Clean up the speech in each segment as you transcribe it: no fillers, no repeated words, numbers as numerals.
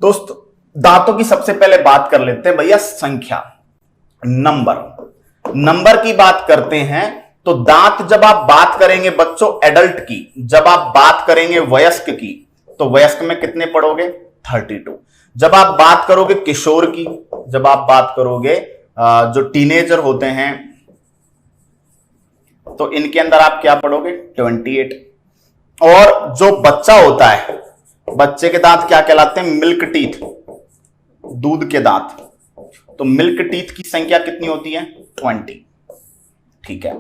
दोस्तों दांतों की सबसे पहले बात कर लेते हैं भैया संख्या, नंबर की बात करते हैं। तो दांत जब आप बात करेंगे बच्चों एडल्ट की, जब आप बात करेंगे वयस्क की, तो वयस्क में कितने पढ़ोगे 32। जब आप बात करोगे किशोर की, जब आप बात करोगे जो टीनेजर होते हैं, तो इनके अंदर आप क्या पढ़ोगे 28। और जो बच्चा होता है, बच्चे के दांत क्या कहलाते हैं मिल्क टीथ, दूध के दांत। तो मिल्क टीथ की संख्या कितनी होती है 20। ठीक है,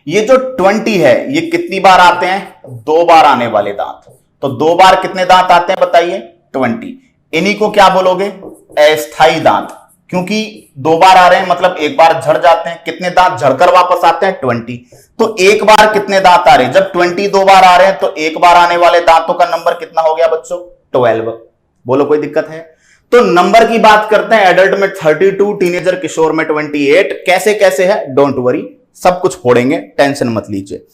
ये जो 20 है ये कितनी बार आते हैं 2 बार आने वाले दांत। तो 2 बार कितने दांत आते हैं बताइए 20। इन्हीं को क्या बोलोगे अस्थाई दांत, क्योंकि 2 बार आ रहे हैं मतलब एक बार झड़ जाते हैं। कितने दांत झड़कर वापस आते हैं 20। तो एक बार कितने दांत आ रहे हैं, जब 20 2 बार आ रहे हैं तो एक बार आने वाले दांतों का नंबर कितना हो गया बच्चों 12। बोलो कोई दिक्कत है? तो नंबर की बात करते हैं, एडल्ट में 32, टीनेजर किशोर में 28। कैसे कैसे है डोंट वरी, सब कुछ फोड़ेंगे, टेंशन मत लीजिए।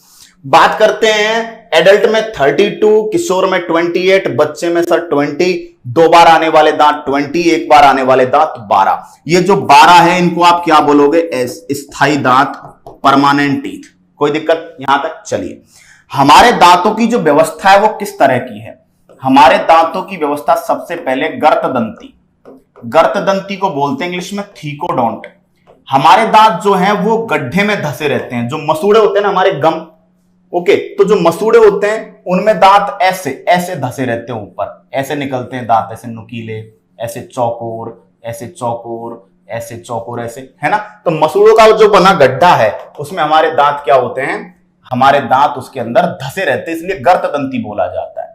बात करते हैं एडल्ट में 32, किशोर में 28, बच्चे में सर 20, 2 बार आने वाले दांत 20, एक बार आने वाले दांत 12। ये जो 12 है इनको आप क्या बोलोगे स्थायी दांत, परमानेंट टीथ। कोई दिक्कत यहां तक? चलिए, हमारे दांतों की जो व्यवस्था है वो किस तरह की है? हमारे दांतों की व्यवस्था सबसे पहले गर्तदंती, गर्तदंती को बोलते हैं इंग्लिश में थीकोडोंट। हमारे दांत जो हैं वो गड्ढे में धसे रहते हैं, जो मसूड़े होते हैं ना हमारे गम, ओके, तो जो मसूड़े होते हैं उनमें दांत ऐसे ऐसे धसे रहते हैं, ऊपर ऐसे निकलते हैं दांत, ऐसे नुकीले, ऐसे चौकोर, ऐसे चौकोर, ऐसे चौकोर, ऐसे, है ना। तो मसूड़ों का जो बना गड्ढा है उसमें हमारे दांत क्या होते हैं, हमारे दांत उसके अंदर धसे रहते हैं, इसलिए गर्तदंती बोला जाता है।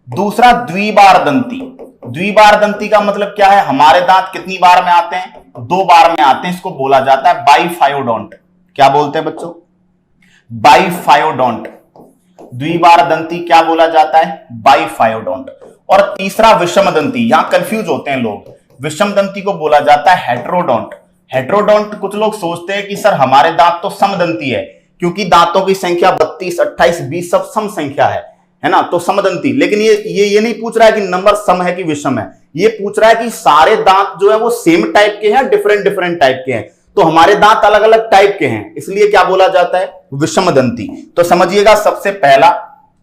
दूसरा द्विबार दंती, द्विबार दंती का मतलब क्या है, हमारे दांत कितनी बार में आते हैं 2 बार में आते हैं, इसको बोला जाता है बाइफायोडोंट। क्या बोलते हैं बच्चों बाइफायोडोंट। द्विबार दंती क्या बोला जाता है बाइफायोडोंट। और तीसरा विषम दंती, यहां कंफ्यूज होते हैं लोग, विषम दंती को बोला जाता है हेट्रोडोंट। हेट्रोडोंट कुछ लोग सोचते हैं कि सर हमारे दांत तो समदंती है, क्योंकि दांतों की संख्या 32, 28, 20 सब सम संख्या है ना, तो समदंती। लेकिन ये नहीं पूछ रहा है कि नंबर सम है कि विषम है, ये पूछ रहा है कि सारे दांत जो है वो सेम टाइप के हैं, डिफरेंट डिफरेंट टाइप के हैं। तो हमारे दांत अलग अलग टाइप के हैं, इसलिए क्या बोला जाता है विषम दंती। तो समझिएगा, सबसे पहला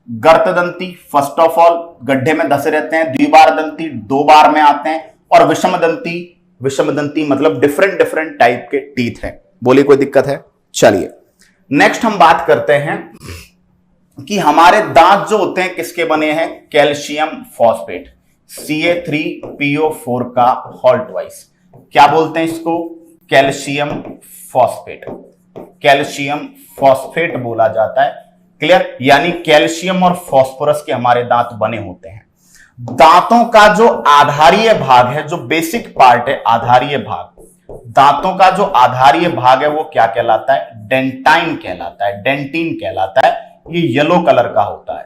गर्तदंती, फर्स्ट ऑफ ऑल गड्ढे में धसे रहते हैं, द्विबार दंती 2 बार में आते हैं, और विषम दंती मतलब डिफरेंट डिफरेंट टाइप के टीथ हैं। बोलिए कोई दिक्कत है? चलिए नेक्स्ट हम बात करते हैं कि हमारे दांत जो होते हैं किसके बने हैं, कैल्शियम फॉस्फेट, Ca3PO4 का होल ट्वाइस। क्या बोलते हैं इसको, कैल्शियम फॉस्फेट, कैल्शियम फॉस्फेट बोला जाता है। क्लियर? यानी कैल्शियम और फॉस्फोरस के हमारे दांत बने होते हैं। दांतों का जो आधारीय भाग है, जो बेसिक पार्ट है, आधारीय भाग, दांतों का जो आधारीय भाग है वो क्या कहलाता है, डेंटाइन कहलाता है, डेंटिन कहलाता है। ये येलो कलर का होता है।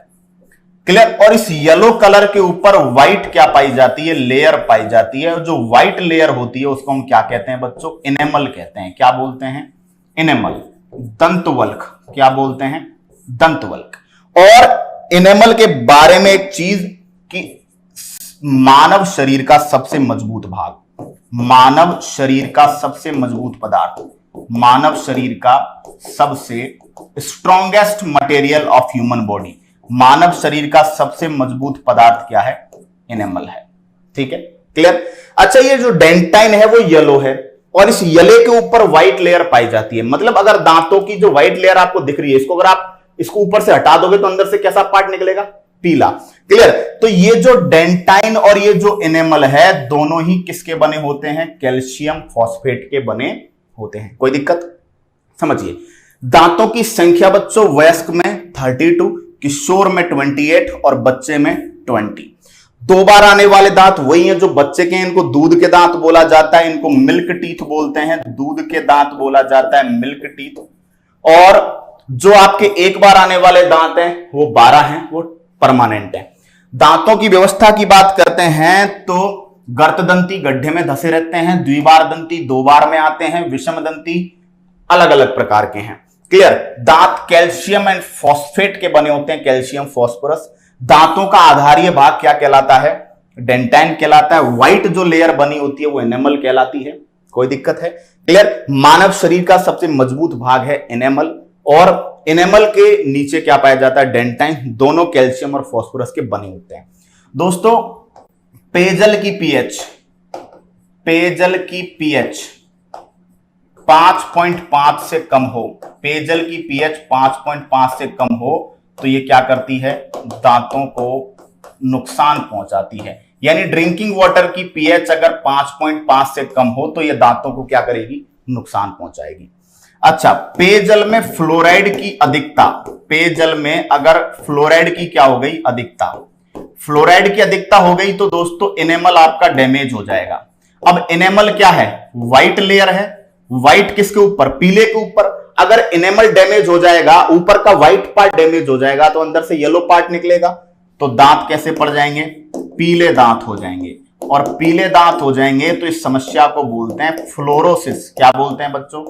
क्लियर? और इस येलो कलर के ऊपर व्हाइट क्या पाई जाती है, लेयर पाई जाती है। जो व्हाइट लेयर होती है उसको हम क्या कहते हैं बच्चों, इनेमल कहते हैं। क्या बोलते हैं, इनेमल। दंतवल्क, क्या बोलते हैं, दंतवल्क। और इनेमल के बारे में एक चीज कि मानव शरीर का सबसे मजबूत भाग, मानव शरीर का सबसे मजबूत पदार्थ, मानव शरीर का सबसे strongest material of human body, मानव शरीर का सबसे मजबूत पदार्थ क्या है, इनेमल है। ठीक है, क्लियर? अच्छा, ये जो डेंटाइन है वो येलो है, और इस येले के ऊपर व्हाइट लेयर पाई जाती है। मतलब अगर दांतों की जो व्हाइट लेयर आपको दिख रही है, इसको अगर आप इसको ऊपर से हटा दोगे तो अंदर से कैसा पार्ट निकलेगा, पीला। क्लियर? तो ये जो डेंटाइन और ये जो इनेमल है दोनों ही किसके बने होते हैं, कैल्शियम फॉस्फेट के बने होते हैं। कोई दिक्कत? समझिए, दांतों की संख्या बच्चों वयस्क में 32, किशोर में 28 और बच्चे में 20। 2 बार आने वाले दांत वही हैं जो बच्चे के हैं, इनको दूध के दांत बोला जाता है, इनको मिल्क टीथ बोलते हैं, दूध के दांत बोला जाता है, मिल्क टीथ। और जो आपके एक बार आने वाले दांत हैं वो 12 हैं, वो परमानेंट है। दांतों की व्यवस्था की बात करते हैं तो गर्तदंती गड्ढे में धसे रहते हैं, द्विबार दंती 2 बार में आते हैं, विषम दंती अलग अलग प्रकार के हैं। क्लियर? दांत कैल्शियम एंड फॉस्फेट के बने होते हैं, कैल्शियम फॉस्फोरस। दांतों का आधारीय भाग क्या कहलाता है, डेंटाइन कहलाता है। व्हाइट जो लेयर बनी होती है वो एनेमल कहलाती है। कोई दिक्कत है? क्लियर? मानव शरीर का सबसे मजबूत भाग है एनेमल, और एनेमल के नीचे क्या पाया जाता है? डेंटाइन। दोनों कैल्शियम और फास्फोरस के बने होते हैं। दोस्तों, पेयजल की पीएच 5.5 से कम हो, पेयजल की पीएच 5.5 से कम हो तो ये क्या करती है? दांतों को नुकसान पहुंचाती है। यानी ड्रिंकिंग वाटर की पीएच अगर 5.5 से कम हो तो ये दांतों को क्या करेगी? नुकसान पहुंचाएगी। अच्छा, पेयजल में फ्लोराइड की अधिकता, पेयजल में अगर फ्लोराइड की क्या हो गई? अधिकता, फ्लोराइड की अधिकता हो गई तो दोस्तों एनेमल आपका डैमेज हो जाएगा। अब एनेमल क्या है? व्हाइट लेयर है। व्हाइट किसके ऊपर? पीले के ऊपर। अगर एनेमल डैमेज हो जाएगा, ऊपर का व्हाइट पार्ट डैमेज हो जाएगा तो अंदर से येलो पार्ट निकलेगा, तो दांत कैसे पड़ जाएंगे? पीले दांत हो जाएंगे। और पीले दांत हो जाएंगे तो इस समस्या को बोलते हैं फ्लोरोसिस। क्या बोलते हैं बच्चों?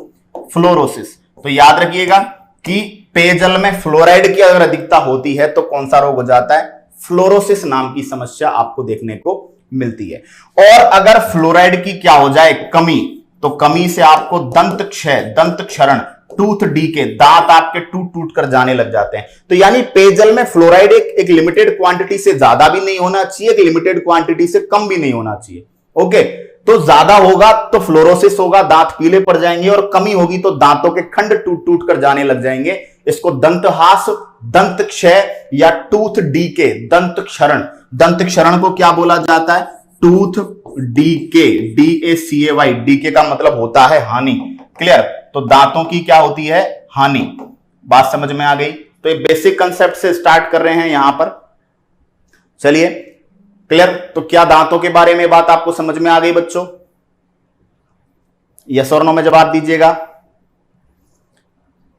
फ्लोरोसिस। तो याद रखिएगा कि पेयजल में फ्लोराइड की अगर अधिकता होती है तो कौन सा रोग हो जाता है? फ्लोरोसिस नाम की समस्या आपको देखने को मिलती है। और अगर फ्लोराइड की क्या हो जाए? कमी, तो कमी से आपको दंत क्षय, दंत क्षरण, टूथ डीके, दांत आपके टूट टूट कर जाने लग जाते हैं। तो यानी पेयजल में फ्लोराइड एक लिमिटेड क्वांटिटी से ज्यादा भी नहीं होना चाहिए, एक लिमिटेड क्वांटिटी से कम भी नहीं होना चाहिए। ओके, तो ज्यादा होगा तो फ्लोरोसिस होगा, दांत पीले पड़ जाएंगे, और कमी होगी तो दांतों के खंड टूट टूट कर जाने लग जाएंगे। इसको दंतहास, दंत क्षय या टूथ डीके, दंत क्षरण, दंत क्षरण को क्या बोला जाता है? टूथ डीके, DACAY, डीके का मतलब होता है हानि। क्लियर? तो दांतों की क्या होती है? हानि। बात समझ में आ गई? तो ये बेसिक कंसेप्ट से स्टार्ट कर रहे हैं यहां पर। चलिए, क्लियर? तो क्या दांतों के बारे में बात आपको समझ में आ गई बच्चों? यस और नो में जवाब दीजिएगा।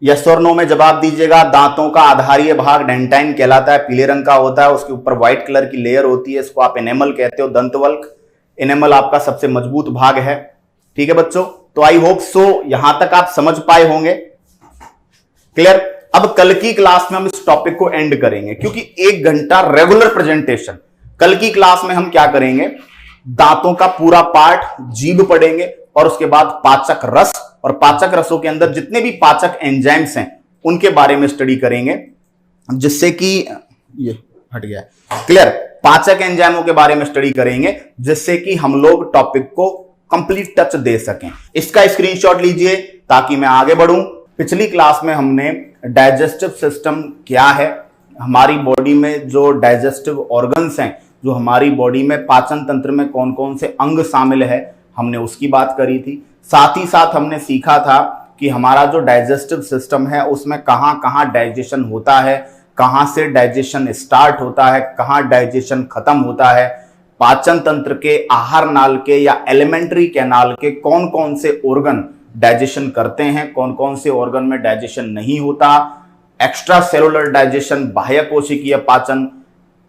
यस और नो में जवाब दीजिएगा। दांतों का आधारीय भाग डेंटाइन कहलाता है, पीले रंग का होता है, उसके ऊपर व्हाइट कलर की लेयर होती है, इसको आप एनेमल कहते हो, दंतवल्क। एनेमल आपका सबसे मजबूत भाग है। ठीक है बच्चों? तो आई होप सो यहां तक आप समझ पाए होंगे। क्लियर? अब कल की क्लास में हम इस टॉपिक को एंड करेंगे, क्योंकि 1 घंटा रेगुलर प्रेजेंटेशन। कल की क्लास में हम क्या करेंगे? दांतों का पूरा पार्ट, जीभ पढ़ेंगे, और उसके बाद पाचक रस, और पाचक रसों के अंदर जितने भी पाचक एंजाइम्स हैं उनके बारे में स्टडी करेंगे, जिससे कि ये हट गया। क्लियर? पाचक एंजाइमों के बारे में स्टडी करेंगे, जिससे कि हम लोग टॉपिक को कंप्लीट टच दे सकें। इसका स्क्रीनशॉट लीजिए ताकि मैं आगे बढ़ूं। पिछली क्लास में हमने डाइजेस्टिव सिस्टम क्या है, हमारी बॉडी में जो डाइजेस्टिव ऑर्गन्स हैं, जो हमारी बॉडी में पाचन तंत्र में कौन कौन से अंग शामिल है, हमने उसकी बात करी थी। साथ ही साथ हमने सीखा था कि हमारा जो डाइजेस्टिव सिस्टम है उसमें कहां कहां डाइजेशन होता है, कहां से डाइजेशन स्टार्ट होता है, कहां डाइजेशन खत्म होता है, पाचन तंत्र के, आहार नाल के या एलिमेंट्री कैनाल के कौन कौन से ऑर्गन डाइजेशन करते हैं, कौन कौन से ऑर्गन में डाइजेशन नहीं होता, एक्स्ट्रा सेलुलर डाइजेशन, बाह्य कोशिकीय पाचन,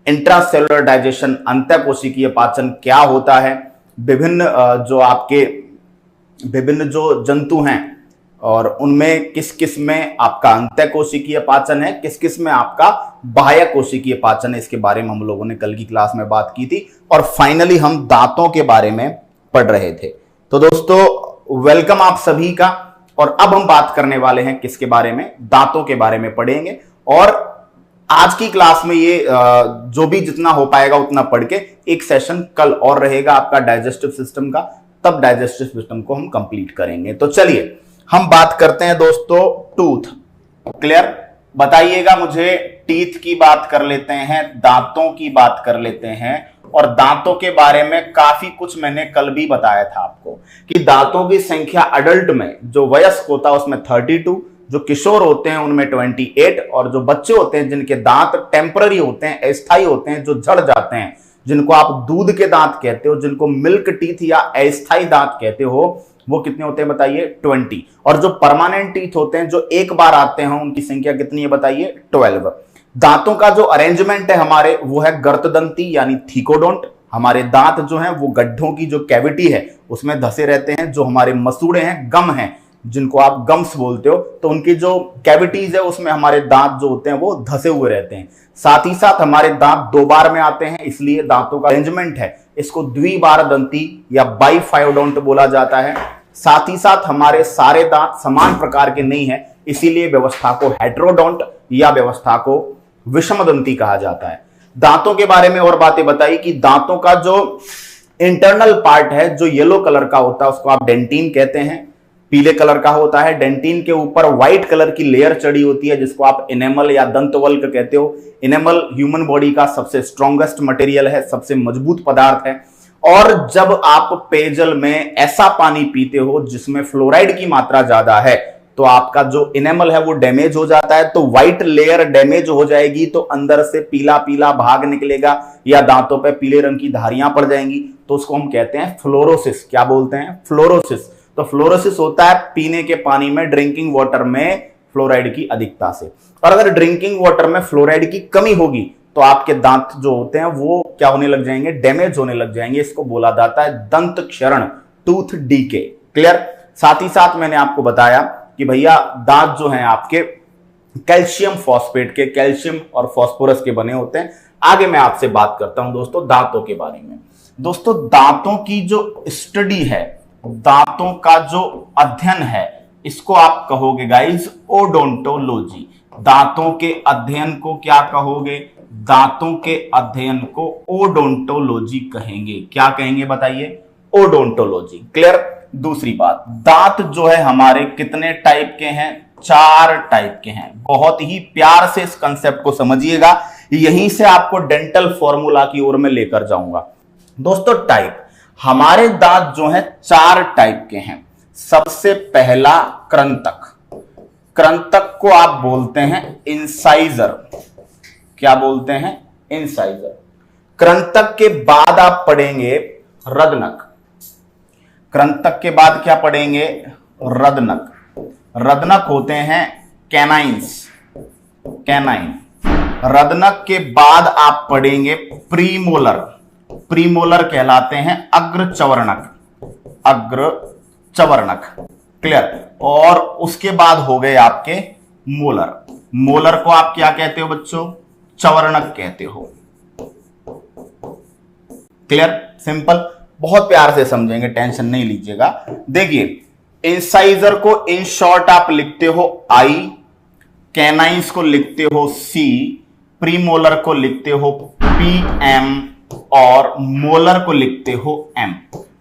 इंट्रासेलुलर डाइजेशन, अंतःकोशिकीय पाचन क्या होता है, विभिन्न जो जंतु हैं और उनमें किस किस में आपका अंतःकोशिकीय पाचन है, किस किस में आपका बाह्य कोशिकीय पाचन है, इसके बारे में हम लोगों ने कल की क्लास में बात की थी। और फाइनली हम दांतों के बारे में पढ़ रहे थे। तो दोस्तों, वेलकम आप सभी का। और अब हम बात करने वाले हैं किसके बारे में? दांतों के बारे में पढ़ेंगे। और आज की क्लास में ये जो भी जितना हो पाएगा उतना पढ़ के, एक सेशन कल और रहेगा आपका डाइजेस्टिव सिस्टम का, तब डाइजेस्टिव सिस्टम को हम कंप्लीट करेंगे। तो चलिए हम बात करते हैं दोस्तों टूथ। क्लियर? बताइएगा मुझे, टीथ की बात कर लेते हैं, दांतों की बात कर लेते हैं। और दांतों के बारे में काफी कुछ मैंने कल भी बताया था आपको कि दांतों की संख्या अडल्ट में, जो वयस्क होता है उसमें 32, जो किशोर होते हैं उनमें 28, और जो बच्चे होते हैं जिनके दांत टेम्पररी होते हैं, अस्थायी होते हैं, जो झड़ जाते हैं, जिनको आप दूध के दांत कहते हो, जिनको मिल्क टीथ या अस्थायी दांत कहते हो, वो कितने होते हैं बताइए? 20। और जो परमानेंट टीथ होते हैं, जो एक बार आते हैं, उनकी संख्या कितनी है बताइए? 12। दांतों का जो अरेंजमेंट है हमारे, वो है गर्तदंती यानी थीकोडोंट। हमारे दांत जो हैं वो गड्ढों की जो कैविटी है उसमें धसे रहते हैं। जो हमारे मसूड़े हैं, गम हैं, जिनको आप गम्स बोलते हो, तो उनकी जो कैविटीज है उसमें हमारे दांत जो होते हैं वो धसे हुए रहते हैं। साथ ही साथ हमारे दांत दो बार में आते हैं, इसलिए दांतों का अरेंजमेंट है इसको द्विबारदंती या बाइफायोडोंट बोला जाता है। साथ ही साथ हमारे सारे दांत समान प्रकार के नहीं है, इसीलिए व्यवस्था को हेटेरोडोंट या व्यवस्था को विषमदंती कहा जाता है। दांतों के बारे में और बातें बताई कि दांतों का जो इंटरनल पार्ट है जो येलो कलर का होता है उसको आप डेंटिन कहते हैं, पीले कलर का होता है। डेंटिन के ऊपर व्हाइट कलर की लेयर चढ़ी होती है जिसको आप इनेमल या दंतवल्क कहते हो। इनेमल ह्यूमन बॉडी का सबसे स्ट्रॉन्गेस्ट मटेरियल है, सबसे मजबूत पदार्थ है। और जब आप पेयजल में ऐसा पानी पीते हो जिसमें फ्लोराइड की मात्रा ज्यादा है तो आपका जो इनेमल है वो डैमेज हो जाता है। तो व्हाइट लेयर डैमेज हो जाएगी तो अंदर से पीला पीला भाग निकलेगा या दांतों पे पीले रंग की धारियां पड़ जाएंगी, तो उसको हम कहते हैं फ्लोरोसिस। क्या बोलते हैं? फ्लोरोसिस। तो फ्लोरोसिस होता है पीने के पानी में, ड्रिंकिंग वाटर में फ्लोराइड की अधिकता से। और अगर ड्रिंकिंग वाटर में फ्लोराइड की कमी होगी तो आपके दांत जो होते हैं वो क्या होने लग जाएंगे? डैमेज होने लग जाएंगे। इसको बोला जाता है दंत क्षरण, टूथ डीके। क्लियर? साथ ही साथ मैंने आपको बताया कि भैया दांत जो हैं आपके कैल्शियम फॉस्फेट के, कैल्शियम और फास्फोरस के बने होते हैं। आगे मैं आपसे बात करता हूं दोस्तों दांतों के बारे में। दोस्तों दांतों की जो स्टडी है, दांतों का जो अध्ययन है, इसको आप कहोगे गाइस ओडोंटोलॉजी। दांतों के अध्ययन को क्या कहोगे? दांतों के अध्ययन को ओडोंटोलॉजी कहेंगे। क्या कहेंगे बताइए? ओडोंटोलॉजी। क्लियर? दूसरी बात, दांत जो है हमारे कितने टाइप के हैं? 4 टाइप के हैं। बहुत ही प्यार से इस कंसेप्ट को समझिएगा, यहीं से आपको डेंटल फॉर्मूला की ओर में लेकर जाऊंगा। दोस्तों टाइप, हमारे दांत जो हैं 4 टाइप के हैं। सबसे पहला कृंतक। कृंतक को आप बोलते हैं इंसाइजर। क्या बोलते हैं? इंसाइजर। कृंतक के बाद आप पढ़ेंगे रदनक। कृंतक के बाद क्या पढ़ेंगे? रदनक। रदनक होते हैं कैनाइंस, कैनाइन। रदनक के बाद आप पढ़ेंगे प्रीमोलर। प्रीमोलर कहलाते हैं अग्रचवर्णक, अग्रचवर्णक। क्लियर? और उसके बाद हो गए आपके मोलर। मोलर को आप क्या कहते हो बच्चों? चवर्णक कहते हो। क्लियर? सिंपल, बहुत प्यार से समझेंगे, टेंशन नहीं लीजिएगा। देखिए इंसाइजर को इन शॉर्ट आप लिखते हो आई, कैनाइंस को लिखते हो सी, प्रीमोलर को लिखते हो पी एम और मोलर को लिखते हो एम।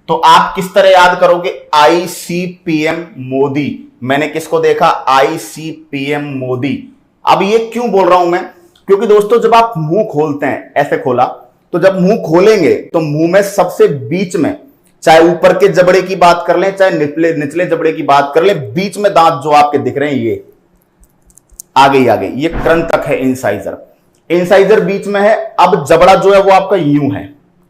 तो आप किस तरह याद करोगे? आई सी पी एम मोदी। मैंने किसको देखा? आई सी पी एम मोदी। अब ये क्यों बोल रहा हूं मैं? क्योंकि दोस्तों जब आप मुंह खोलते हैं, ऐसे खोला, तो जब मुंह खोलेंगे तो मुंह में सबसे बीच में, चाहे ऊपर के जबड़े की बात कर लें चाहे निचले जबड़े की बात कर लें, बीच में दांत जो आपके दिख रहे हैं ये आगे ये कृंतक है इंसाइजर। इंसाइजर बीच में है। अब जबड़ा जो है वो आपका यूं है।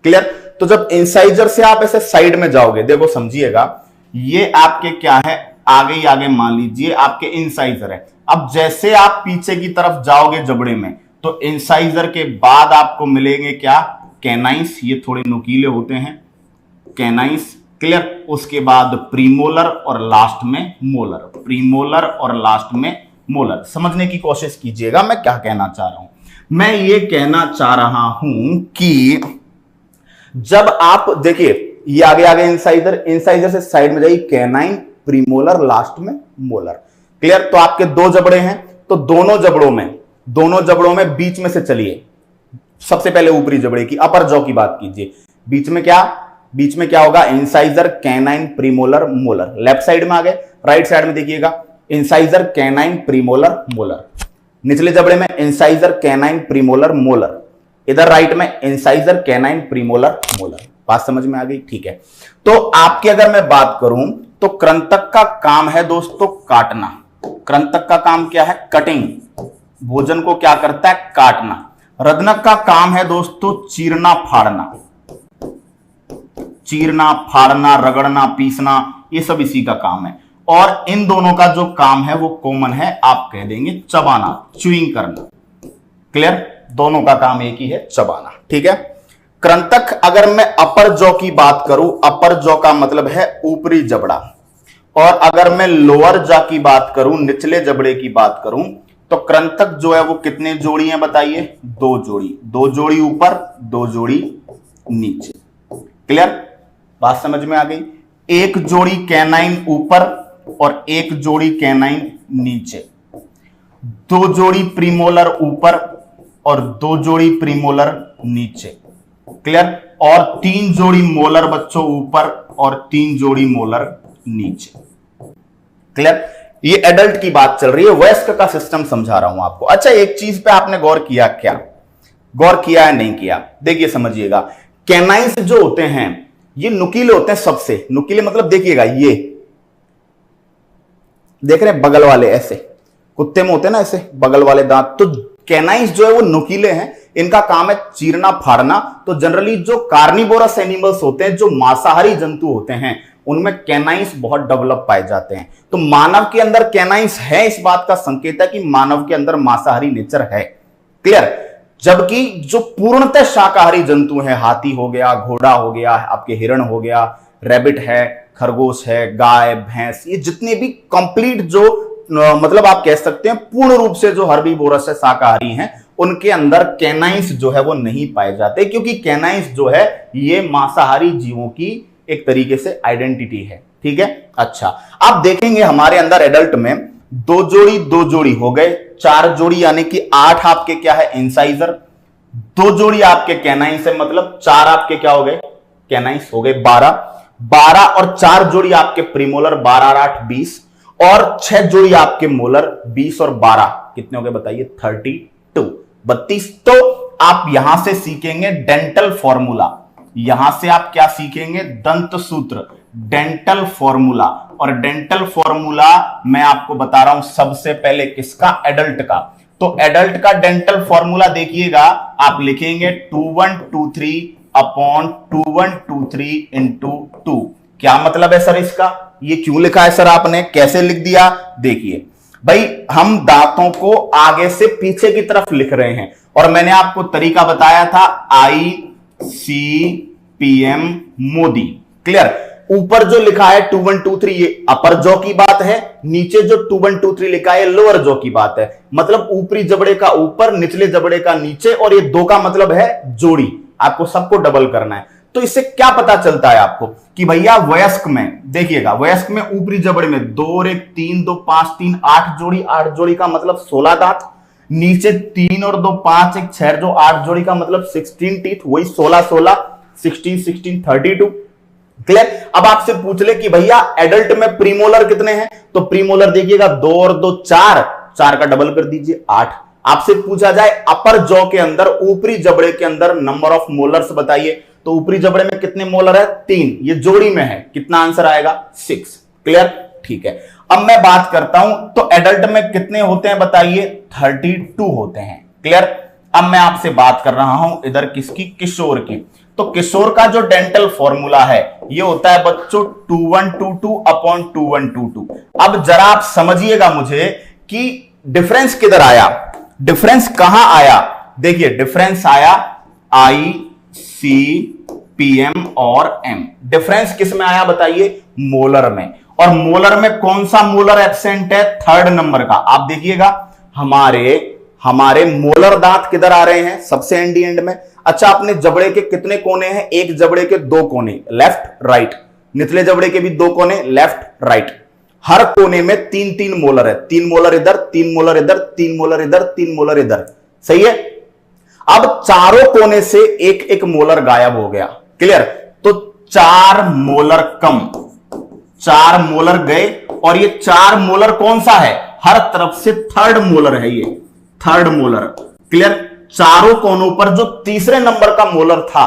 क्लियर? तो जब इंसाइजर से आप ऐसे साइड में जाओगे, देखो समझिएगा, ये आपके क्या है? आगे मान लीजिए आपके इंसाइजर है। अब जैसे आप पीछे की तरफ जाओगे जबड़े में, तो इंसाइजर के बाद आपको मिलेंगे क्या? कैनाइंस। ये थोड़े नुकीले होते हैं, कैनाइंस। क्लियर? उसके बाद प्रीमोलर और लास्ट में मोलर। प्रीमोलर और लास्ट में मोलर। समझने की कोशिश कीजिएगा मैं क्या कहना चाह रहा हूं। मैं ये कहना चाह रहा हूं कि जब आप देखिए ये आगे इंसाइजर, इंसाइजर से साइड में जाइए, कैनाइन, प्रीमोलर, लास्ट में मोलर। क्लियर? तो आपके 2 जबड़े हैं, तो दोनों जबड़ों में बीच में से चलिए। सबसे पहले ऊपरी जबड़े की, अपर जॉ की बात कीजिए। बीच में क्या होगा? Incisor, canine, premolar, molar. Left side में आ गए। राइट साइड में देखिएगा, इंसाइजर, कैनाइन, प्रीमोलर, मोलर। निचले जबड़े में इंसाइजर, कैनाइन, प्रीमोलर, मोलर। इधर राइट में इंसाइजर, कैनाइन, प्रीमोलर, मोलर। बात समझ में आ गई? ठीक है। तो आपकी अगर मैं बात करूं तो कृंतक का काम है दोस्तों काटना। कृंतक का काम क्या है? कटिंग। भोजन को क्या करता है? काटना। रदनक का काम है दोस्तों चीरना फाड़ना। चीरना फाड़ना, रगड़ना, पीसना, ये सब इसी का काम है। और इन दोनों का जो काम है वो कॉमन है, आप कह देंगे चबाना, च्यूइंग करना। क्लियर? दोनों का काम एक ही है, चबाना। ठीक है। कृंतक, अगर मैं अपर जॉ की बात करूं, अपर जॉ का मतलब है ऊपरी जबड़ा। और अगर मैं लोअर जा की बात करूं, निचले जबड़े की बात करूं, तो कृंतक जो है वो कितने जोड़ी हैं बताइए? 2 जोड़ी। 2 जोड़ी ऊपर, 2 जोड़ी नीचे। क्लियर? बात समझ में आ गई? एक जोड़ी कैनाइन ऊपर और एक जोड़ी कैनाइन नीचे, 2 जोड़ी प्रीमोलर ऊपर और 2 जोड़ी प्रीमोलर नीचे। क्लियर? और 3 जोड़ी मोलर बच्चों ऊपर और 3 जोड़ी मोलर नीचे। क्लियर? ये एडल्ट की बात चल रही है, वयस्क का सिस्टम समझा रहा हूं आपको। अच्छा, एक चीज पे आपने गौर किया क्या? गौर किया है नहीं किया? देखिए समझिएगा, कैनाइन्स जो होते हैं ये नुकीले होते हैं, सबसे नुकीले मतलब देखिएगा, ये देख रहे हैं बगल वाले, ऐसे कुत्ते में होते हैं ना ऐसे बगल वाले दांत, तो कैनाइन्स जो है वो नुकीले हैं, इनका काम है चीरना फाड़ना। तो जनरली जो कार्निवोरस एनिमल्स होते हैं, जो मांसाहारी जंतु होते हैं, उनमें कैनाइन्स बहुत डेवलप पाए जाते हैं। तो मानव के अंदर कैनाइन्स है, इस बात का संकेत है कि मानव के अंदर मांसाहारी नेचर है। क्लियर? जबकि जो पूर्णतः शाकाहारी जंतु हैं, हाथी हो गया, घोड़ा हो गया, आपके हिरण हो गया, रैबिट है, खरगोश है, गाय, भैंस, ये जितने भी कंप्लीट जो मतलब आप कह सकते हैं पूर्ण रूप से जो हर्बीवोरस है, शाकाहारी हैं, उनके अंदर कैनाइन्स जो है वो नहीं पाए जाते, क्योंकि कैनाइन्स जो है ये मांसाहारी जीवों की एक तरीके से आइडेंटिटी है। ठीक है? अच्छा, आप देखेंगे हमारे अंदर एडल्ट में 2 जोड़ी 2 जोड़ी हो गए, 4 जोड़ी यानी कि 8 आपके क्या है? इंसाइजर। 2 जोड़ी आपके कैनाइन्स है, मतलब 4 आपके क्या हो गए? कैनाइन्स हो गए 12। 12 और 4 जोड़ी आपके प्रीमोलर, 12 और 8 20, और 6 जोड़ी आपके मोलर, 20 और 12 कितने हो गए बताइए? 32। तो आप यहां से सीखेंगे डेंटल फॉर्मूला, यहां से आप क्या सीखेंगे? दंत सूत्र, डेंटल फॉर्मूला। और डेंटल फॉर्मूला मैं आपको बता रहा हूं सबसे पहले किसका? एडल्ट का। तो एडल्ट का डेंटल फॉर्मूला देखिएगा, आप लिखेंगे 2123 अपॉन 2123 इंटू 2। क्या मतलब है सर इसका? ये क्यों लिखा है सर आपने, कैसे लिख दिया? देखिए भाई, हम दांतों को आगे से पीछे की तरफ लिख रहे हैं, और मैंने आपको तरीका बताया था ICPM मोदी। क्लियर? ऊपर जो लिखा है 2123 ये अपर जॉ की बात है, नीचे जो 2123 लिखा है लोअर जॉ की बात है। मतलब ऊपरी जबड़े का ऊपर, निचले जबड़े का नीचे, और ये 2 का मतलब है जोड़ी। आपको सबको डबल करना है। तो इससे क्या पता चलता है आपको कि भैया वयस्क में, देखिएगा वयस्क में ऊपरी जबड़े में 2 और 1 3, 2 5 3 8 जोड़ी, 8 जोड़ी का मतलब 16 दांत, नीचे 3 और 2 5 1 6 जो 8 जोड़ी का मतलब 16 टीथ, वही 16 16 16 16 32। क्लियर? अब आपसे पूछ ले कि भैया एडल्ट में प्रीमोलर कितने हैं, तो प्रीमोलर देखिएगा 2 और 2 4, 4 का डबल कर दीजिए 8। आपसे पूछा जाए अपर जॉ के अंदर, ऊपरी जबड़े के अंदर नंबर ऑफ मोलर्स बताइए, तो ऊपरी जबड़े में कितने मोलर है? 3, ये जोड़ी में है, कितना आंसर आएगा? 6। क्लियर? ठीक है। अब मैं बात करता हूं तो एडल्ट में कितने होते हैं बताइए? 32 होते हैं। क्लियर? अब मैं आपसे बात कर रहा हूं इधर किसकी? किशोर की। तो किशोर का जो डेंटल फॉर्मूला है ये होता है बच्चों 2122 अपॉन 2122। अब जरा आप समझिएगा मुझे कि डिफरेंस किधर आया, डिफरेंस कहां आया? देखिए डिफरेंस आया ICPM और M। डिफरेंस किस में आया बताइए? मोलर में। और मोलर में कौन सा मोलर एब्सेंट है? 3rd नंबर का। आप देखिएगा हमारे मोलर दांत किधर आ रहे हैं? सबसे एंड में। अच्छा, अपने जबड़े के कितने कोने हैं? एक जबड़े के 2 कोने, लेफ्ट राइट। निचले जबड़े के भी 2 कोने, लेफ्ट राइट। हर कोने में 3-3 मोलर है, 3 मोलर इधर, 3 मोलर इधर, 3 मोलर इधर, 3 मोलर इधर। सही है? अब चारों कोने से एक एक मोलर गायब हो गया। क्लियर? तो 4 मोलर कम, 4 मोलर गए, और ये 4 मोलर कौन सा है? हर तरफ से 3rd मोलर है, ये 3rd मोलर। क्लियर? चारों कोनों पर जो तीसरे नंबर का मोलर था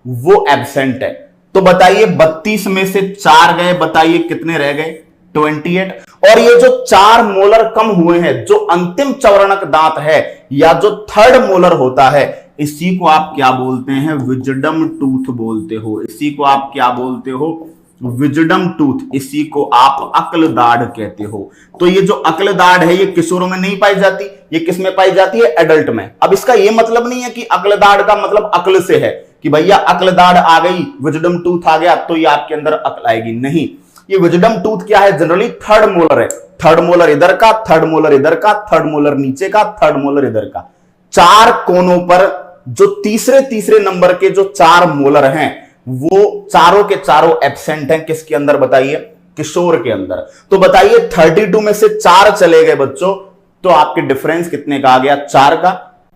वो एब्सेंट है। तो बताइए 32 में से 4 गए, बताइए कितने रह गए? 28। और ये जो 4 मोलर कम हुए हैं, जो अंतिम चौवर्णक दांत है या जो 3rd मोलर होता है, इसी को आप क्या बोलते हैं? विजडम टूथ बोलते हो। इसी को आप क्या बोलते हो? Wisdom tooth. इसी को आप अक्ल दाढ़ कहते हो। तो ये जो अक्ल दाढ़ है ये किशोरों में नहीं पाई जाती, ये किस में पाई जाती है? एडल्ट में। अब इसका ये मतलब नहीं है कि अक्ल दाढ़ का मतलब अक्ल से है कि भैया अक्ल दाढ़ आ गई, विजडम टूथ आ गया तो ये आपके अंदर अक्ल आएगी, नहीं। ये विजडम टूथ क्या है, जनरली थर्ड मोलर है। थर्ड मोलर इधर का, थर्ड मोलर इधर का, थर्ड मोलर नीचे का, थर्ड मोलर इधर का। चार कोनों पर जो तीसरे तीसरे नंबर के जो चार मोलर हैं वो चारों के चारों एब्सेंट हैं। किसके अंदर बताइए, किशोर के अंदर। तो बताइए 32 में से 4 चले गए बच्चों, तो आपके डिफरेंस कितने का आ गया, 4 का।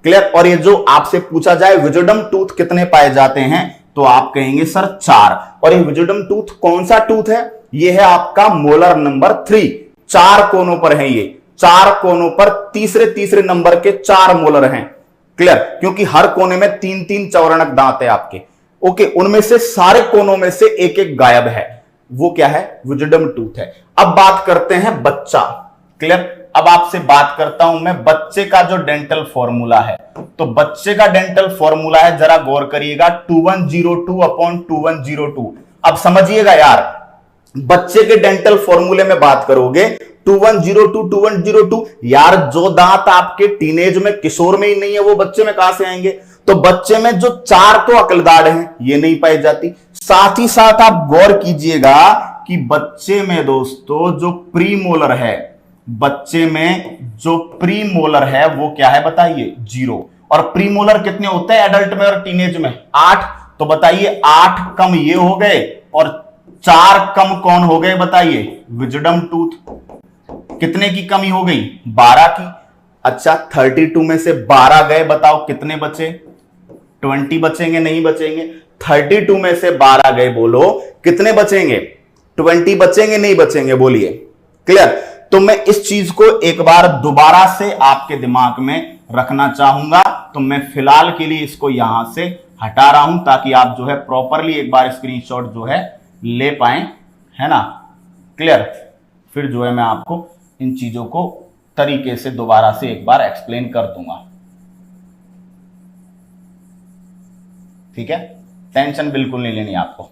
क्लियर। और ये जो आपसे पूछा जाए विजडम टूथ कितने पाए जाते हैं, तो आप कहेंगे सर 4। और ये विजडम टूथ कौन सा टूथ है, ये है आपका मोलर नंबर 3। 4 कोनों पर है, ये 4 कोनों पर तीसरे तीसरे नंबर के 4 मोलर हैं। क्लियर। क्योंकि हर कोने में 3-3 चौवर्णक दांत है आपके। ओके, उनमें से सारे कोनों में से एक एक गायब है, वो क्या है, विजडम टूथ है। अब बात करते हैं बच्चा। क्लियर। अब आपसे बात करता हूं मैं बच्चे का जो डेंटल फॉर्मूला है। तो बच्चे का डेंटल फॉर्मूला है, जरा गौर करिएगा, 2102/2102। अब समझिएगा यार, बच्चे के डेंटल फॉर्मूले में बात करोगे 2102/2102, यार जो दांत आपके टीनेज में, किशोर में ही नहीं है, वो बच्चे में कहां से आएंगे। तो बच्चे में जो 4 तो अकलदाढ़ हैं, ये नहीं पाई जाती। साथ ही साथ आप गौर कीजिएगा कि बच्चे में दोस्तों जो प्रीमोलर है, बच्चे में जो प्रीमोलर है वो क्या है बताइए, 0। और प्रीमोलर कितने होते हैं एडल्ट में और टीनेज में, 8। तो बताइए 8 कम ये हो गए और 4 कम कौन हो गए बताइए, विजडम टूथ। कितने की कमी हो गई, 12 की। अच्छा 32 में से 12 गए, बताओ कितने बचे, 20 बचेंगे, नहीं बचेंगे। 32 में से 12 गए, बोलो कितने बचेंगे, 20 बचेंगे, नहीं बचेंगे, बोलिए। क्लियर। तो मैं इस चीज को एक बार दोबारा से आपके दिमाग में रखना चाहूंगा, तो मैं फिलहाल के लिए इसको यहां से हटा रहा हूं ताकि आप जो है प्रॉपरली एक बार स्क्रीनशॉट जो है ले पाए, है ना। क्लियर। फिर जो है मैं आपको इन चीजों को तरीके से दोबारा से एक बार एक्सप्लेन कर दूंगा। ठीक है, टेंशन बिल्कुल नहीं लेनी आपको।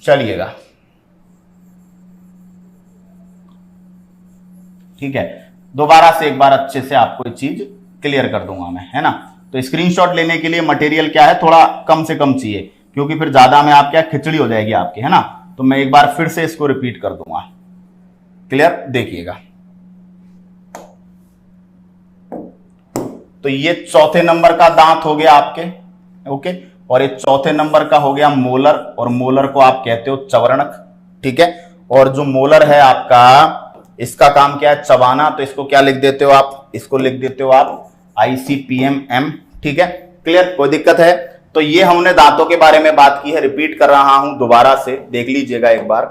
चलिएगा, ठीक है, दोबारा से एक बार अच्छे से आपको ये चीज क्लियर कर दूंगा मैं, है ना। तो स्क्रीनशॉट लेने के लिए मटेरियल क्या है, थोड़ा कम से कम चाहिए, क्योंकि फिर ज्यादा में आप क्या खिचड़ी हो जाएगी आपकी, है ना। तो मैं एक बार फिर से इसको रिपीट कर दूंगा। क्लियर, देखिएगा। तो ये चौथे नंबर का दांत हो गया आपके, ओके। और ये चौथे नंबर का हो गया मोलर, और मोलर को आप कहते हो चवर्णक, ठीक है। और जो मोलर है आपका, इसका काम क्या है, चबाना। तो इसको क्या लिख देते हो आप, इसको लिख देते हो आप ICPMM, ठीक है। क्लियर, कोई दिक्कत है। तो ये हमने दांतों के बारे में बात की है, रिपीट कर रहा हूं दोबारा से, देख लीजिएगा एक बार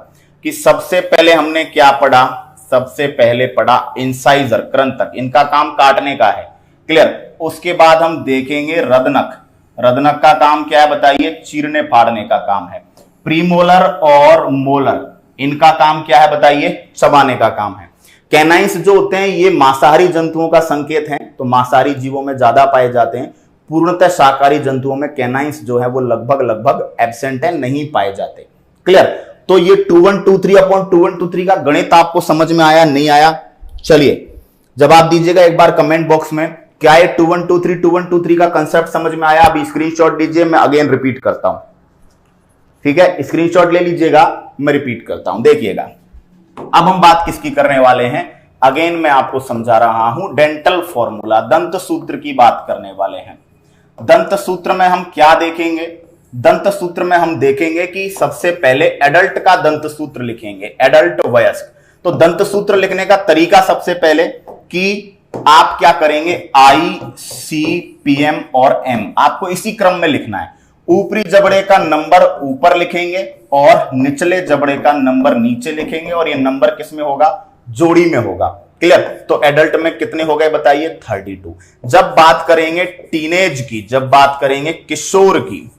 कि सबसे पहले हमने क्या पढ़ा, सबसे पहले पढ़ा इंसाइजर, कृंतक, इनका काम काटने का है। क्लियर। उसके बाद हम देखेंगे रदनक, रदनक का काम क्या है बताइए, चीरने फाड़ने का काम है। प्रीमोलर और मोलर, इनका काम क्या है बताइए, चबाने का काम है। कैनाइंस जो होते हैं ये मांसाहारी जंतुओं का संकेत है, तो मांसाहारी जीवों में ज्यादा पाए जाते हैं। पूर्णतः शाकाहारी जंतुओं में कैनाइंस जो है वो लगभग एब्सेंट है, नहीं पाए जाते। क्लियर। तो ये 2123/2123 का गणित आपको समझ में आया, नहीं आया? चलिए जवाब दीजिएगा एक बार कमेंट बॉक्स में, क्या ये 2123 का कंसेप्ट समझ में आया? अभी स्क्रीनशॉट लीजिए, मैं अगेन रिपीट करता हूं, ठीक है। स्क्रीनशॉट ले लीजिएगा, मैं रिपीट करता हूं, देखिएगा। अब हम बात किसकी करने वाले हैं, अगेन मैं आपको समझा रहा हूं, डेंटल फॉर्मूला, दंत सूत्र की बात करने वाले हैं। दंत सूत्र में हम क्या देखेंगे, दंत सूत्र में हम देखेंगे कि सबसे पहले एडल्ट का दंत सूत्र लिखेंगे, एडल्ट वयस्क। तो दंत सूत्र लिखने का तरीका सबसे पहले कि आप क्या करेंगे, ICPM और M आपको इसी क्रम में लिखना है। ऊपरी जबड़े का नंबर ऊपर लिखेंगे और निचले जबड़े का नंबर नीचे लिखेंगे, और ये नंबर किस में होगा, जोड़ी में होगा। क्लियर। तो एडल्ट में कितने हो गए बताइए, 32। जब बात करेंगे टीनेज की, जब बात करेंगे किशोर की,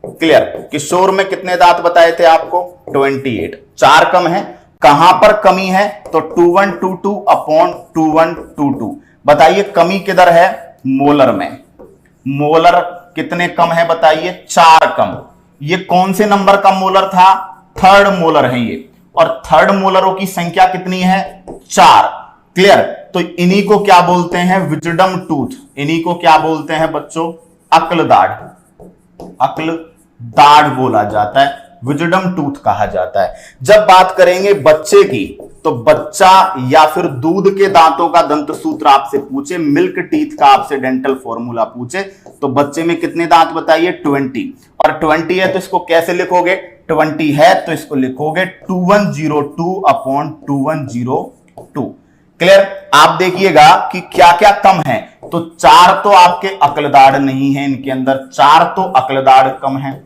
क्लियर, किशोर में कितने दांत बताए थे आपको, 28। 4 कम है, कहां पर कमी है, तो 2122/2122। बताइए कमी किधर है, मोलर में। मोलर कितने कम है बताइए, 4 कम। ये कौन से नंबर का मोलर था, थर्ड मोलर है ये, और थर्ड मोलरों की संख्या कितनी है, 4। क्लियर। तो इन्हीं को क्या बोलते हैं, विजडम टूथ। इन्हीं को क्या बोलते हैं बच्चों, अक्लदाढ़। अक्लदाढ़ बोला जाता है, विजडम टूथ कहा जाता है। जब बात करेंगे बच्चे की, तो बच्चा या फिर दूध के दांतों का दंत सूत्र आपसे पूछे, मिल्क टीथ का आपसे डेंटल फॉर्मूला पूछे, तो बच्चे में कितने दांत बताइए, 20। और 20 है तो इसको कैसे लिखोगे, 20 है तो इसको लिखोगे 2102/2102। क्लियर। आप देखिएगा कि क्या क्या कम है, तो 4 तो आपके अक्लदाढ़ नहीं है इनके अंदर, 4 तो अक्लदाढ़ कम है,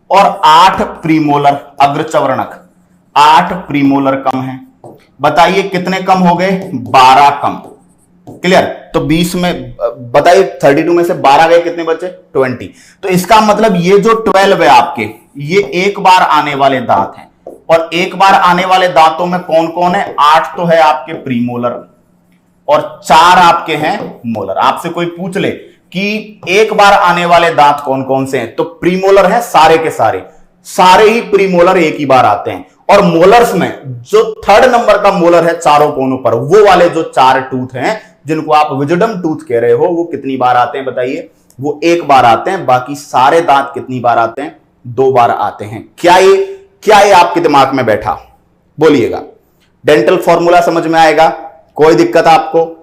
और 8 प्रीमोलर अग्रचवर्णक, 8 प्रीमोलर कम है। बताइए कितने कम हो गए, 12 कम। क्लियर। तो 20 में बताइए 32 में से 12 गए, कितने बचे, 20। तो इसका मतलब ये जो 12 है आपके, ये एक बार आने वाले दांत हैं, और एक बार आने वाले दांतों में कौन कौन है, 8 तो है आपके प्रीमोलर और 4 आपके हैं मोलर। आपसे कोई पूछ ले कि एक बार आने वाले दांत कौन कौन से हैं, तो प्रीमोलर है सारे के सारे ही प्रीमोलर एक ही बार आते हैं। और मोलर्स में जो 3rd नंबर का मोलर है चारों कोनों पर, वो वाले जो 4 टूथ हैं जिनको आप विजडम टूथ कह रहे हो, वो कितनी बार आते हैं बताइए, वो एक बार आते हैं। बाकी सारे दांत कितनी बार आते हैं, 2 बार आते हैं। क्या ये आपके दिमाग में बैठा, बोलिएगा। डेंटल फॉर्मूला समझ में आएगा, कोई दिक्कत आपको?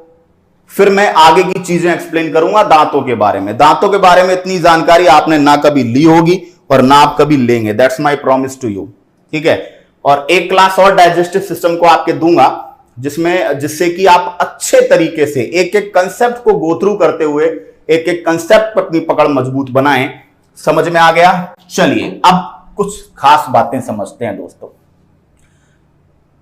फिर मैं आगे की चीजें एक्सप्लेन करूंगा दांतों के बारे में। दांतों के बारे में इतनी जानकारी आपने ना कभी ली होगी और ना आप कभी लेंगे, that's my promise to you. ठीक है। और एक क्लास और डाइजेस्टिव सिस्टम को आपके दूंगा, जिससे कि आप अच्छे तरीके से एक एक कंसेप्ट को गो थ्रू करते हुए एक एक कंसेप्ट पर अपनी पकड़ मजबूत बनाएं। समझ में आ गया? चलिए अब कुछ खास बातें समझते हैं दोस्तों।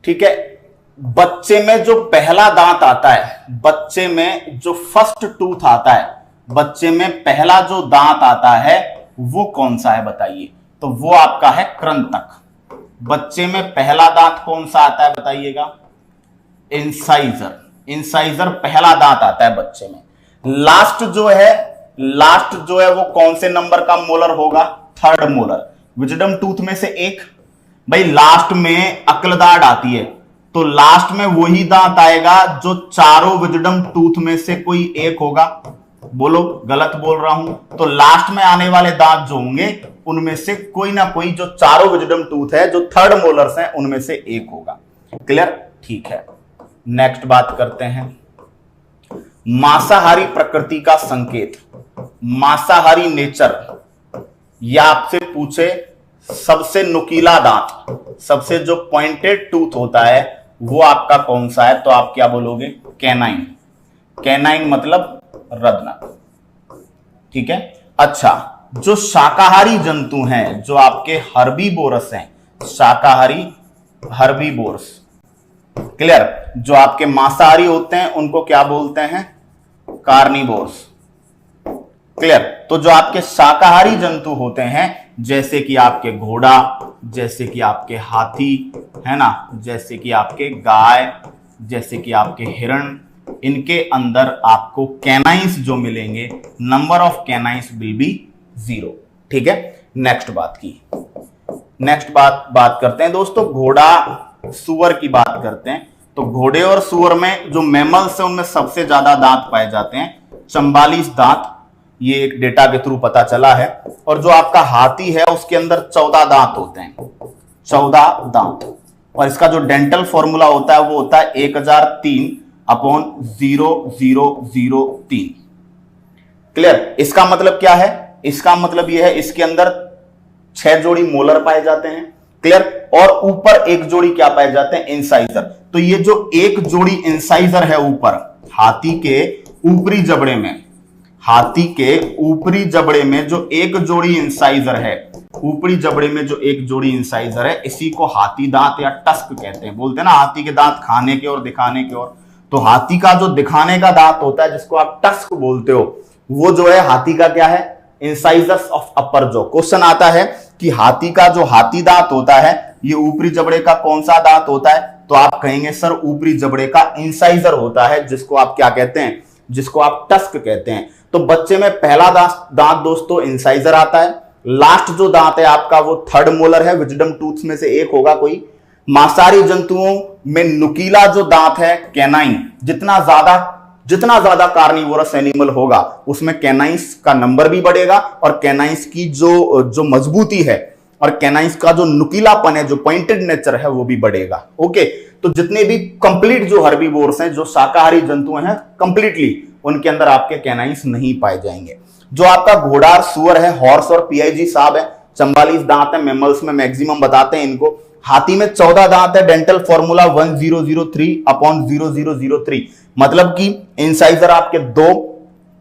ठीक है। बच्चे में जो पहला दांत आता है, बच्चे में जो फर्स्ट टूथ आता है, बच्चे में पहला जो दांत आता है वो कौन सा है बताइए, तो वो आपका है कृंतक। बच्चे में पहला दांत कौन सा आता है बताइएगा, इंसाइजर। इंसाइजर पहला दांत आता है बच्चे में। लास्ट जो है वो कौन से नंबर का मोलर होगा, 3rd मोलर। विजडम टूथ में से एक, भाई लास्ट में अक्लदाढ़ आती है, तो लास्ट में वही दांत आएगा जो चारों विजडम टूथ में से कोई एक होगा। बोलो गलत बोल रहा हूं? तो लास्ट में आने वाले दांत जो होंगे उनमें से कोई ना कोई जो चारों विजडम टूथ है, जो 3rd मोलर्स हैं, उनमें से एक होगा। क्लियर? ठीक है। नेक्स्ट बात करते हैं, मांसाहारी प्रकृति का संकेत, मांसाहारी नेचर। या आपसे पूछे सबसे नुकीला दांत, सबसे जो पॉइंटेड टूथ होता है वो आपका कौन सा है, तो आप क्या बोलोगे, कैनाइन। कैनाइन मतलब रदनक। ठीक है। अच्छा, जो शाकाहारी जंतु हैं, जो आपके हर्बीवोरस हैं, शाकाहारी हर्बीवोरस। क्लियर? जो आपके मांसाहारी होते हैं उनको क्या बोलते हैं, कार्निवोर्स। क्लियर? तो जो आपके शाकाहारी जंतु होते हैं, जैसे कि आपके घोड़ा, जैसे कि आपके हाथी, है ना, जैसे कि आपके गाय, जैसे कि आपके हिरण, इनके अंदर आपको कैनाइंस जो मिलेंगे, number of canines will be 0। ठीक है। नेक्स्ट बात करते हैं दोस्तों, घोड़ा सुअर की बात करते हैं। तो घोड़े और सुअर में जो मैमल्स हैं उनमें सबसे ज्यादा दांत पाए जाते हैं, 44 दांत। ये एक डेटा के थ्रू पता चला है। और जो आपका हाथी है उसके अंदर 14 दांत होते हैं, 14 दांत। और इसका जो डेंटल फॉर्मूला होता है वो होता है 1003/0003। क्लियर? इसका मतलब क्या है, इसका मतलब यह है इसके अंदर 6 जोड़ी मोलर पाए जाते हैं। क्लियर? और ऊपर एक जोड़ी क्या पाए जाते हैं, इंसाइजर। तो ये जो एक जोड़ी इंसाइजर है ऊपर हाथी के ऊपरी जबड़े में, हाथी के ऊपरी जबड़े में जो एक जोड़ी इंसाइजर है, ऊपरी जबड़े में जो एक जोड़ी इंसाइजर है, इसी को हाथी दांत या टस्क कहते हैं। बोलते हैं ना हाथी के दांत खाने के और दिखाने के और, तो हाथी का जो दिखाने का दांत होता है जिसको आप टस्क बोलते हो, वो जो है हाथी का क्या है, incisors of upper jaw. Question आता है कि हाथी का जो हाथी दांत होता है ये ऊपरी जबड़े का कौन सा दांत होता है, तो आप कहेंगे सर ऊपरी जबड़े का इंसाइजर होता है, जिसको आप क्या कहते हैं, जिसको आप टस्क कहते हैं। तो बच्चे में पहला दांत दोस्तों इंसाइजर आता है। लास्ट जो दांत है आपका वो 3rd मोलर है, विजडम टूथ में से एक होगा कोई। मांसाहारी जंतुओं में नुकीला जो दांत है कैनाइन, जितना ज्यादा कार्निवोरस एनिमल होगा उसमें कैनाइंस का नंबर भी बढ़ेगा और कैनाइंस की जो मजबूती है और कैनाइंस का जो नुकीलापन है, जो पॉइंटेड नेचर है, वो भी बढ़ेगा। ओके, तो जितने भी कंप्लीट जो हर्बीवोर्स हैं, जो शाकाहारी जंतु हैं कंप्लीटली, उनके अंदर आपके कैनाइंस नहीं पाए जाएंगे। जो आपका घोड़ा सुअर है, हॉर्स और पीआईजी साहब है, 44 दांत है, मैमल्स में मैक्सिमम बताते हैं इनको। हाथी में 14 दांत है, डेंटल फॉर्मूला 1003/0003, मतलब कि इंसाइजर आपके 2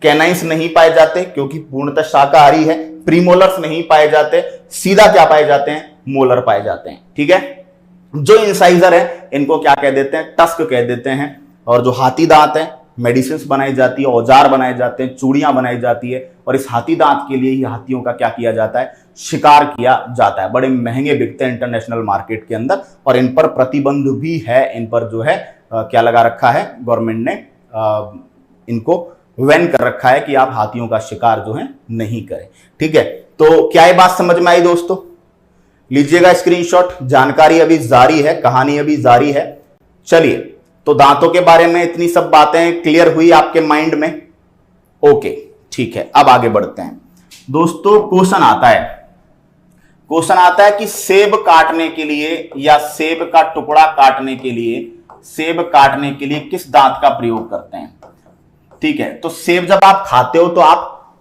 कैनाइंस नहीं पाए जाते क्योंकि पूर्णतः शाकाहारी है। प्रीमोलर्स नहीं पाए जाते, सीधा क्या पाए जाते हैं, मोलर पाए जाते हैं। ठीक है, जो इंसाइजर है इनको क्या कह देते हैं, टस्क कह देते हैं। और जो हाथी दांत है, मेडिसिन बनाई जाती है, औजार बनाए जाते हैं, चूड़ियां बनाई जाती है, और इस हाथी दांत के लिए ही हाथियों का क्या किया जाता है, शिकार किया जाता है। बड़े महंगे बिकते हैं इंटरनेशनल मार्केट के अंदर, और इन पर प्रतिबंध भी है। इन पर जो है क्या लगा रखा है, गवर्नमेंट ने इनको बैन कर रखा है कि आप हाथियों का शिकार जो है नहीं करें। ठीक है, तो क्या ये बात समझ में आई दोस्तों? लीजिएगा स्क्रीनशॉट। जानकारी अभी जारी है, कहानी अभी जारी है। चलिए, तो दांतों के बारे में इतनी सब बातें क्लियर हुई आपके माइंड में? ओके, ठीक है, अब आगे बढ़ते हैं दोस्तों। क्वेश्चन आता है कि सेब काटने के लिए या सेब का टुकड़ा काटने के लिए किस दांत का प्रयोग करते हैं? ठीक है, तो सेब जब आप खाते हो तो आप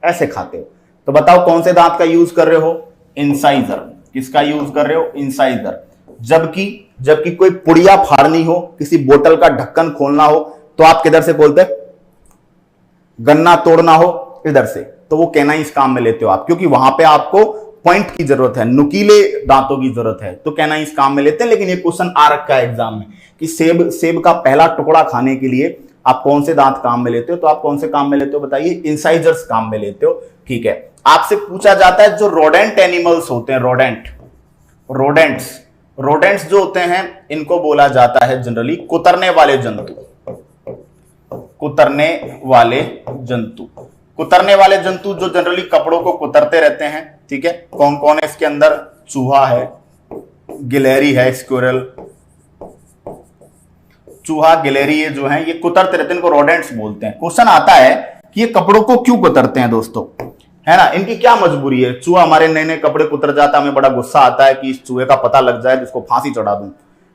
ऐसे खाते हो, तो बताओ कौन से दांत का यूज कर रहे हो? इंसाइजर। किसका यूज कर रहे हो? इंसाइजर। जबकि कोई पुड़िया फाड़नी हो, किसी बोतल का ढक्कन खोलना हो, तो आप किधर से खोलते? गन्ना तोड़ना हो इधर से, तो वो कैनाइंस काम में लेते हो आप, क्योंकि वहां पे आपको पॉइंट की जरूरत है, नुकीले दांतों की जरूरत है, तो कैनाइंस काम में लेते हैं। लेकिन ये क्वेश्चन आ रखा है एग्जाम में कि सेब का पहला टुकड़ा खाने के लिए आप कौन से दांत काम में लेते हो? तो आप कौन से काम में लेते हो बताइए? इंसाइजर्स काम में लेते हो। ठीक है, आपसे पूछा जाता है जो रोडेंट एनिमल्स होते हैं, रोडेंट्स जो होते हैं, इनको बोला जाता है जनरली कुतरने वाले जंतु जो जनरली कपड़ों को कुतरते रहते हैं। ठीक है, कौन कौन है इसके अंदर? चूहा है, गिलहरी है, स्क्विरल, चूहा, गिलहरी, ये जो है ये कुतरते रहते हैं, इनको रोडेंट्स बोलते हैं। क्वेश्चन आता है कि ये कपड़ों को क्यों कुतरते हैं दोस्तों, है ना? इनकी क्या मजबूरी है? चूहा हमारे नए नए कपड़े कुतर जाता है, हमें बड़ा गुस्सा आता है कि इस चूहे का पता लग जाए, जिसको फांसी चढ़ा दूं।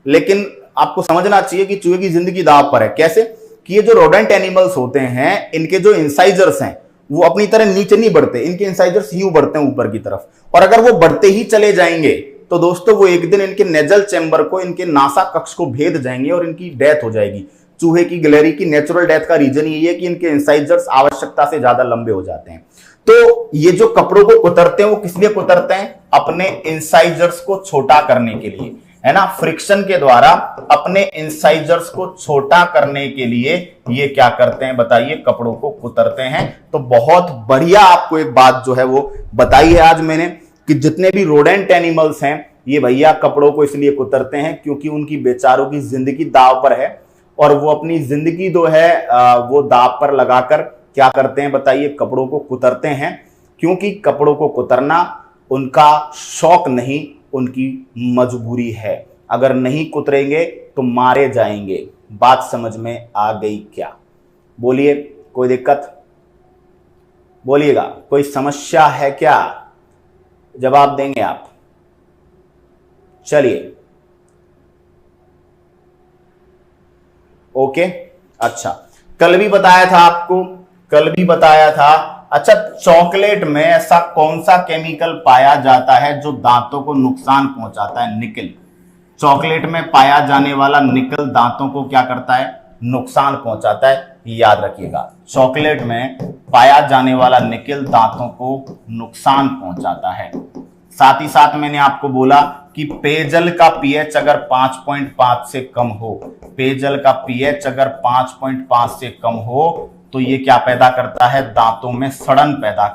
लेकिन आपको समझना चाहिए कि चूहे की जिंदगी दांव पर है। कैसे? कि ये जो रोडेंट एनिमल्स होते हैं, इनके जो इंसाइजर्स हैं वो अपनी तरह नीचे नहीं बढ़ते, इनके इंसाइजर्स यूं बढ़ते हैं ऊपर की तरफ, और अगर वो बढ़ते ही चले जाएंगे तो दोस्तों वो एक दिन इनके नेजल चैम्बर को, इनके नासा कक्ष को भेद जाएंगे और इनकी डेथ हो जाएगी। चूहे की, गिलहरी की नेचुरल डेथ का रीजन यही है कि इनके इंसाइजर्स आवश्यकता से ज्यादा लंबे हो जाते हैं। तो ये जो कपड़ों को कुतरते हैं वो किस लिए कुतरते हैं? अपने इंसाइजर्स को छोटा करने के लिए, है ना? फ्रिक्शन के द्वारा अपने इंसाइजर्स को छोटा करने के लिए ये क्या करते हैं बताइए? कपड़ों को कुतरते हैं। तो बहुत बढ़िया आपको एक बात जो है वो बताई है आज मैंने कि जितने भी रोडेंट एनिमल्स हैं ये भैया कपड़ों को इसलिए कुतरते हैं क्योंकि उनकी बेचारों की जिंदगी दांव पर है, और वो अपनी जिंदगी जो है वो दांव पर लगाकर क्या करते हैं बताइए? कपड़ों को कुतरते हैं, क्योंकि कपड़ों को कुतरना उनका शौक नहीं, उनकी मजबूरी है। अगर नहीं कुतरेंगे तो मारे जाएंगे। बात समझ में आ गई क्या? बोलिए, कोई दिक्कत? बोलिएगा, कोई समस्या है क्या? जवाब देंगे आप? चलिए, ओके, अच्छा, कल भी बताया था। अच्छा, चॉकलेट में ऐसा कौन सा केमिकल पाया जाता है जो दांतों को नुकसान पहुंचाता है? निकल। चॉकलेट में पाया जाने वाला निकल दांतों को क्या करता है? नुकसान पहुंचाता है। याद रखिएगा, चॉकलेट में पाया जाने वाला निकल दांतों को नुकसान पहुंचाता है। साथ ही साथ मैंने आपको बोला कि पेयजल का पीएच अगर 5.5 से कम हो, पेयजल का पीएच अगर 5.5 से कम हो तो ये क्या पैदा करता है? दांतों में सड़न पैदा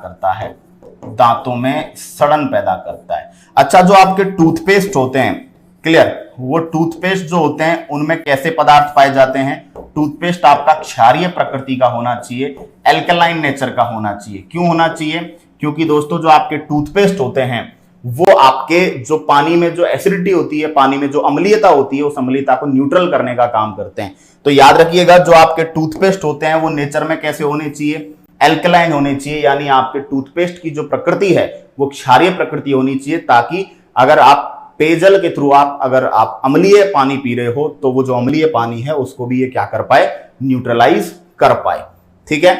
करता है। अच्छा, जो आपके टूथपेस्ट होते हैं, क्लियर, वो टूथपेस्ट जो होते हैं उनमें कैसे पदार्थ पाए जाते हैं? टूथपेस्ट आपका क्षारीय प्रकृति का होना चाहिए, एल्कलाइन नेचर का होना चाहिए। क्यों होना चाहिए? क्योंकि दोस्तों जो आपके टूथपेस्ट होते हैं वो आपके जो पानी में जो एसिडिटी होती है, पानी में जो अम्लीयता होती है, उस अम्लीयता को न्यूट्रल करने का काम करते हैं। तो याद रखिएगा, जो आपके टूथपेस्ट होते हैं वो नेचर में कैसे होने चाहिए, एल्कलाइन होने चाहिए, यानी आपके टूथपेस्ट की जो प्रकृति है वो क्षारीय प्रकृति होनी चाहिए, ताकि अगर आप पेयजल के थ्रू अगर आप अम्लीय पानी पी रहे हो तो वो जो अम्लीय पानी है उसको भी ये क्या कर पाए, न्यूट्रलाइज कर पाए। ठीक है,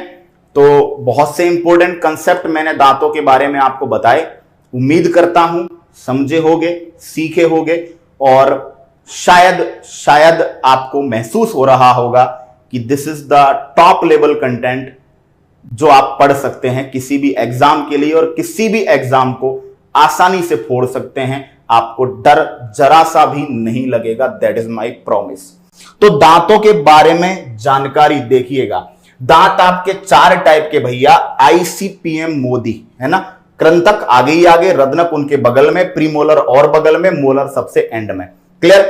तो बहुत से इंपॉर्टेंट कंसेप्ट मैंने दांतों के बारे में आपको बताए। उम्मीद करता हूं समझे होगे, सीखे होगे, और शायद आपको महसूस हो रहा होगा कि this is the top level content जो आप पढ़ सकते हैं किसी भी एग्जाम के लिए, और किसी भी एग्जाम को आसानी से फोड़ सकते हैं। आपको डर जरा सा भी नहीं लगेगा, दैट इज माई प्रॉमिस। तो दांतों के बारे में जानकारी देखिएगा। दांत आपके 4 टाइप के भैया, ICPM मोदी है ना, कृंतक आगे ही आगे, रत्नक उनके बगल में, प्रीमोलर और बगल में, मोलर सबसे एंड में। क्लियर।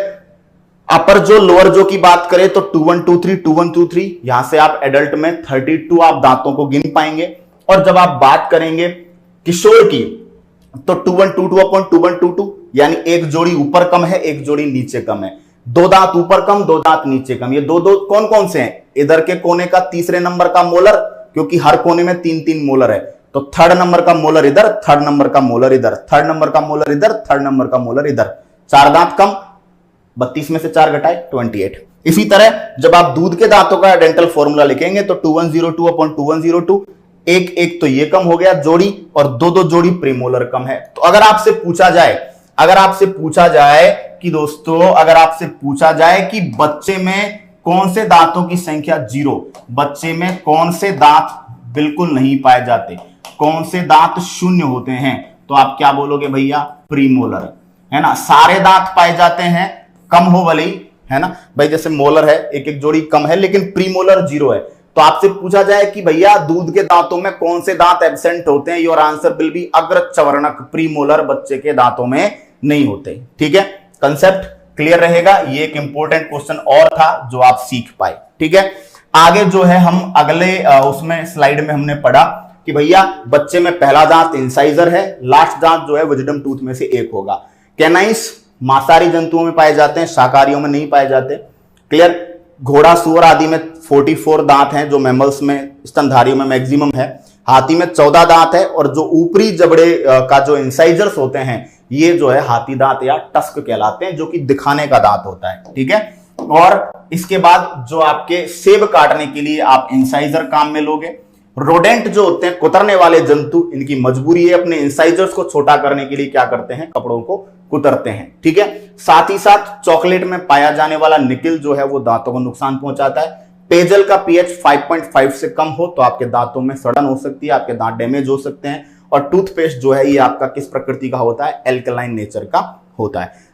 अपर जो लोअर जो की बात करें तो 2123 यहां से आप एडल्ट में 32 आप दांतों को गिन पाएंगे। और जब आप बात करेंगे किशोर की तो 2122 यानी एक जोड़ी ऊपर कम है, एक जोड़ी नीचे कम है, 2 दांत ऊपर कम, 2 दांत नीचे कम। ये दो कौन कौन से हैं, इधर के कोने का तीसरे नंबर का मोलर, क्योंकि हर कोने में 3 मोलर है, तो 3rd नंबर का मोलर इधर, 3rd नंबर का मोलर इधर, 3rd नंबर का मोलर इधर, 3rd नंबर का मोलर इधर। 4 दांत कम, 32 में से 4 घटाए 28। इसी तरह जब आप दूध के दांतों का डेंटल फॉर्मूला लिखेंगे तो 2102/2102, एक तो ये कम हो गया जोड़ी, और 2 जोड़ी प्रीमोलर कम है। तो अगर आपसे पूछा जाए कि दोस्तों, अगर आपसे पूछा जाए कि बच्चे में कौन से दांतों की संख्या 0, बच्चे में कौन से दांत बिल्कुल नहीं पाए जाते, कौन से दांत शून्य होते हैं, तो आप क्या बोलोगे भैया, प्रीमोलर है ना। सारे दांत पाए जाते हैं, कम हो भले ही, है ना भाई, जैसे मोलर है एक जोड़ी कम है, लेकिन प्रीमोलर 0 है। तो आपसे पूछा जाए कि भैया दूध के दांतों में कौन से दांत एब्सेंट होते हैं, योर आंसर विल बी अग्रचवर्णक, प्रीमोलर बच्चे के दांतों में नहीं होते। ठीक है, कंसेप्ट क्लियर रहेगा। ये एक इंपॉर्टेंट क्वेश्चन और था जो आप सीख पाए। ठीक है, आगे जो है हम अगले उसमें स्लाइड में हमने पढ़ा कि भैया बच्चे में पहला दांत इंसाइजर है, लास्ट दांत जो है विजडम टूथ में से एक होगा। कैनाइस मांसाहारी जंतुओं में पाए जाते हैं, शाकाहारियों में नहीं पाए जाते। क्लियर। घोड़ा, सुअर आदि में 44 दांत हैं, जो मैमल्स में, स्तनधारियों में मैक्सिमम है। हाथी में 14 दांत है, और जो ऊपरी जबड़े का जो इंसाइजर्स होते हैं ये जो है हाथी दांत या टस्क कहलाते हैं, जो कि दिखाने का दांत होता है। ठीक है, और इसके बाद जो आपके सेब काटने के लिए आप इंसाइजर काम में लोगे। रोडेंट जो होते हैं, कुतरने वाले जंतु, इनकी मजबूरी है अपने इंसाइजर्स को छोटा करने के लिए क्या करते हैं, कपड़ों को कुतरते हैं। ठीक है, साथ ही साथ चॉकलेट में पाया जाने वाला निकिल जो है वो दांतों को नुकसान पहुंचाता है। पेयजल का pH 5.5 से कम हो तो आपके दांतों में सड़न हो सकती है, आपके दांत डैमेज हो सकते हैं। और टूथपेस्ट जो है ये आपका किस प्रकृति का होता है, एल्कलाइन नेचर का होता है।